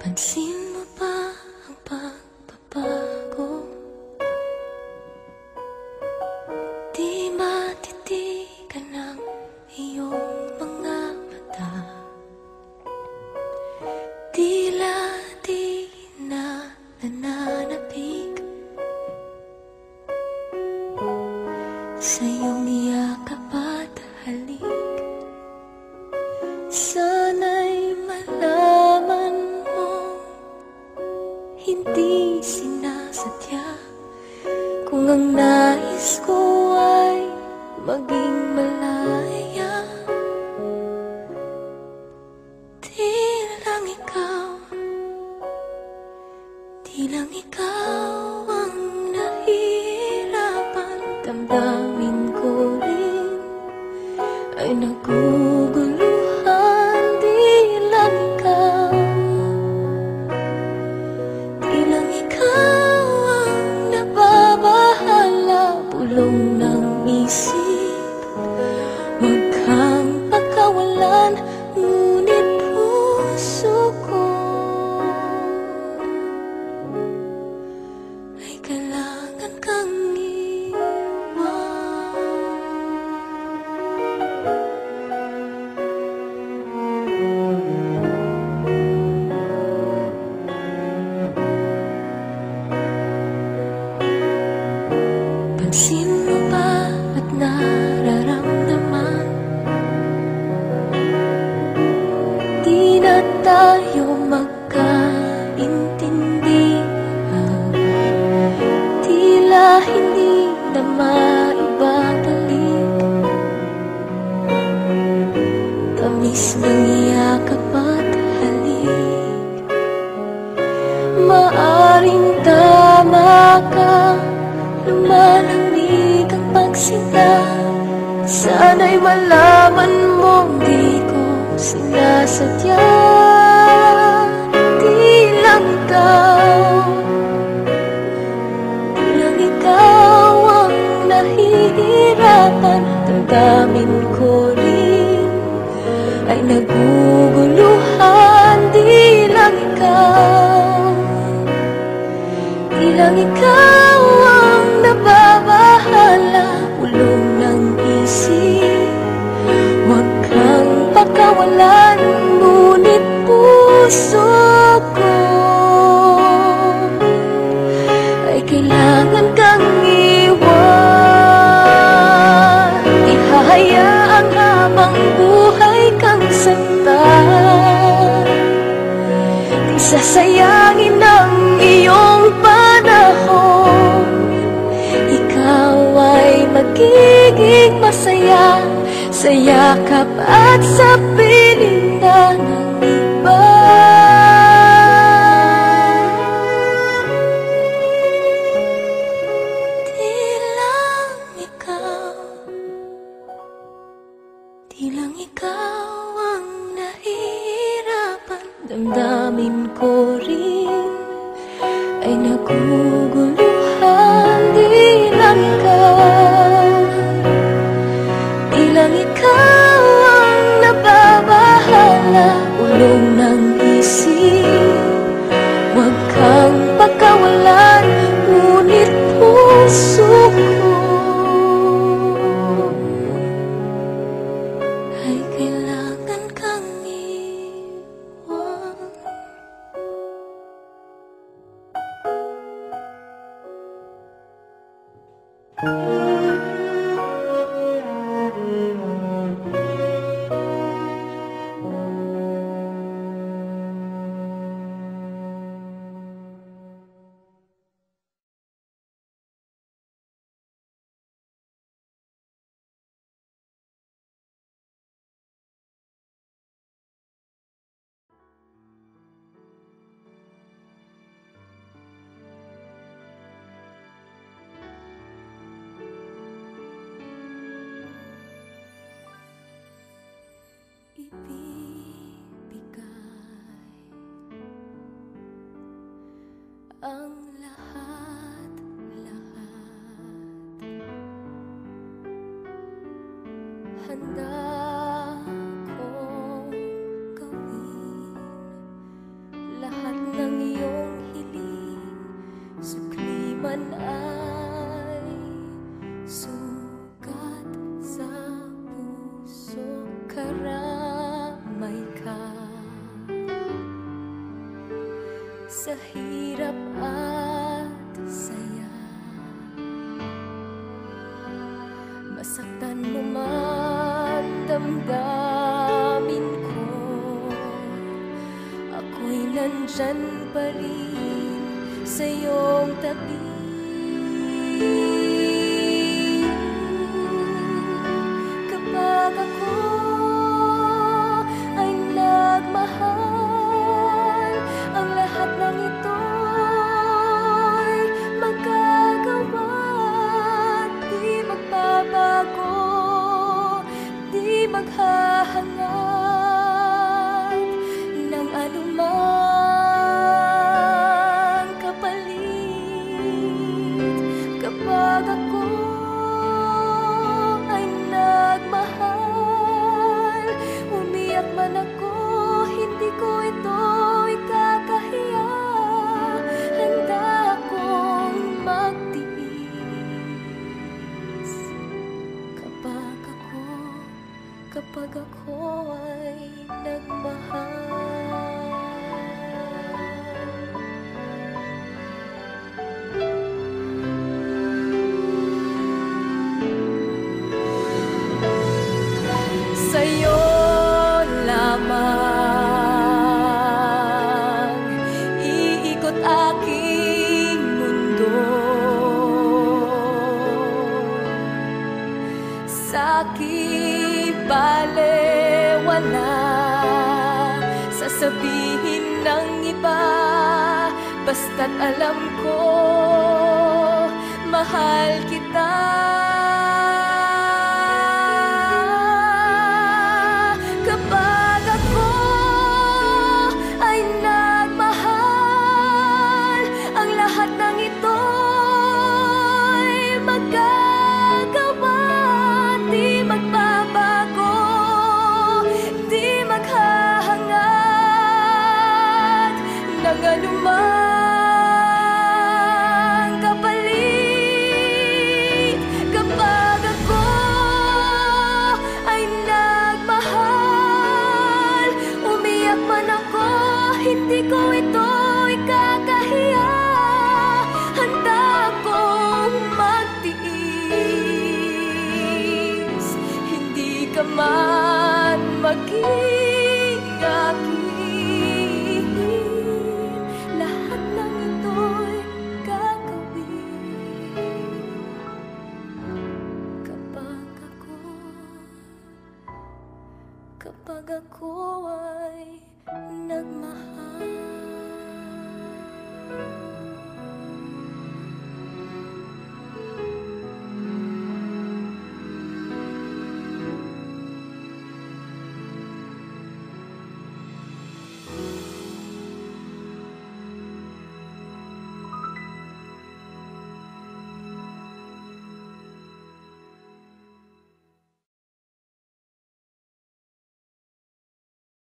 Pansin mo ba ang pagbabago? Di matitigan ng iyong mga mata. Tila di na nananapig sa iyong yakap at halik. Sana'y malaman hindi sinasadya kung ang nais ko ay maging malaya. Di lang ikaw ang nahihirapan. Damdamin ko rin ay naguguluhan. Di lang ikaw ang nababahala. Bulong ng isip, huwag kang pagkawalan. Ngunit puso ko ay kailangan kang iwan. Pansin mo ba at nararamdaman? Di na tayo magkaintindihan. Tila hindi na maibabalik tamis ng yakap at halik. Maaring tama ka, lumalamig ang pagsinta. Sana'y malaman mong di ko sinasadya. Di lang ikaw ang nahihirapan. Damdamin ko rin ay naguguluhan. Di lang ikaw ang nababahala. Bulong ng isip, huwag kang pagkawalan. Ngunit puso ko ay kailangan kang iwan. Ihahayaan habang buhay kang saktan. Di sasayangin ang iyong panahon. Ikaw ay magiging masaya sa yakap at sa piling ng iba. Di lang ikaw ang nahihirapan. Damdamin ko rin ay naguguluhan. Di lang ikaw ang nababahala. Ulong ng isip, huwag kang pagkawalan. Ngunit puso ko ay kailangan kang iwan. ang lahat-lahat. Handa kong gawin lahat ng iyong hiling, sukli man ay sugat sa puso. Karamay ka sa hirap at saya, masaktan mo man damdamin ko, ako'y nandyan pa rin sa iyong tabi. Kapag ako ay nagmahal, ang lahat ng ito'y magagawa. Di magbabago, di maghahangad ng anumang kapalit. Kapag ako ay nagmahal, umiyak man ako, hindi ko ito ikakahiya. Handa akong magtiis kapag ako ay nagmahal. Sa'yo lamang iikot aking mundo, sa'ki balewala sasabihin ng iba, basta't alam ko mahal kita. Kapag ako ay nagmahal, ang lahat ng ito'y magagawa. Di magbabago, di maghahangad ng anumang kapalit. Kapag ako ay nagmahal, umiyak man ako, hindi ko ito ikakahiya. Handa akong magtiis, hindi ka man maging akin. Lahat ng ito'y gagawin kapag ako